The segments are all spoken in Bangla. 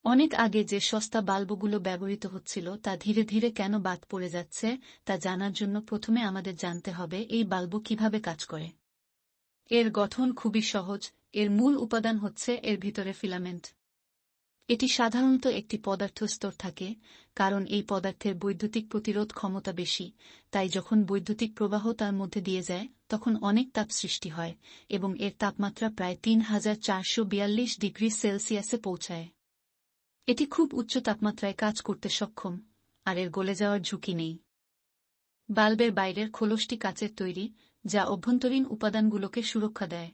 অনেক আগে যে সস্তা বাল্বগুলো ব্যবহৃত হচ্ছিল তা ধীরে ধীরে কেন বাদ পড়ে যাচ্ছে তা জানার জন্য প্রথমে আমাদের জানতে হবে এই বাল্ব কিভাবে কাজ করে। এর গঠন খুবই সহজ। এর মূল উপাদান হচ্ছে এর ভিতরে ফিলামেন্ট। এটি সাধারণত একটি পদার্থ স্তর থাকে, কারণ এই পদার্থের বৈদ্যুতিক প্রতিরোধ ক্ষমতা বেশি, তাই যখন বৈদ্যুতিক প্রবাহ তার মধ্যে দিয়ে যায় তখন অনেক তাপ সৃষ্টি হয় এবং এর তাপমাত্রা প্রায় ৩,৪৪২ ডিগ্রি সেলসিয়াসে পৌঁছায়। এটি খুব উচ্চ তাপমাত্রায় কাজ করতে সক্ষম, আর এর গলে যাওয়ার ঝুঁকি নেই। বাল্বের বাইরের খোলসটি কাচের তৈরি, যা অভ্যন্তরীণ উপাদানগুলোকে সুরক্ষা দেয়।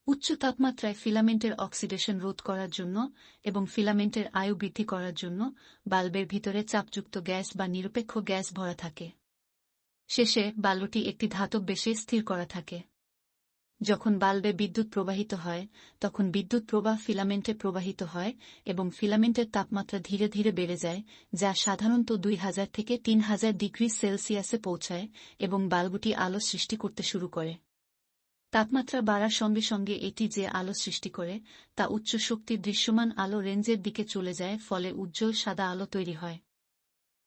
উচ্চ তাপমাত্রায় ফিলামেন্টের অক্সিডেশন রোধ করার জন্য এবং ফিলামেন্টের আয়ু বৃদ্ধি করার জন্য বাল্বের ভিতরে চাপযুক্ত গ্যাস বা নিরপেক্ষ গ্যাস ভরা থাকে। শেষে বাল্বটি একটি ধাতব বেশে স্থির করা থাকে। যখন বাল্বে বিদ্যুৎ প্রবাহিত হয় তখন বিদ্যুৎ প্রবাহ ফিলামেন্টে প্রবাহিত হয় এবং ফিলামেন্টের তাপমাত্রা ধীরে ধীরে বেড়ে যায়, যা সাধারণত ২,০০০ থেকে ৩,০০০ ডিগ্রি সেলসিয়াসে পৌঁছায় এবং বাল্বটি আলো সৃষ্টি করতে শুরু করে। তাপমাত্রা বাড়ার সঙ্গে সঙ্গে এটি যে আলো সৃষ্টি করে তা উচ্চ শক্তির দৃশ্যমান আলো রেঞ্জের দিকে চলে যায়, ফলে উজ্জ্বল সাদা আলো তৈরি হয়।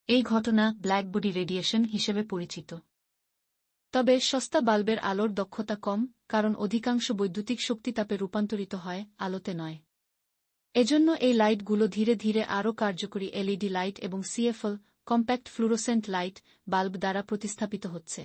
এই ঘটনা ব্ল্যাক বডি রেডিয়েশন হিসেবে পরিচিত। তবে সস্তা বাল্বের আলোর দক্ষতা কম, কারণ অধিকাংশ বৈদ্যুতিক শক্তি তাপে রূপান্তরিত হয়, আলোতে নয়। এজন্য এই লাইটগুলো ধীরে ধীরে আরও কার্যকরী এলইডি লাইট এবং CFL compact fluorescent light bulb দ্বারা প্রতিস্থাপিত হচ্ছে।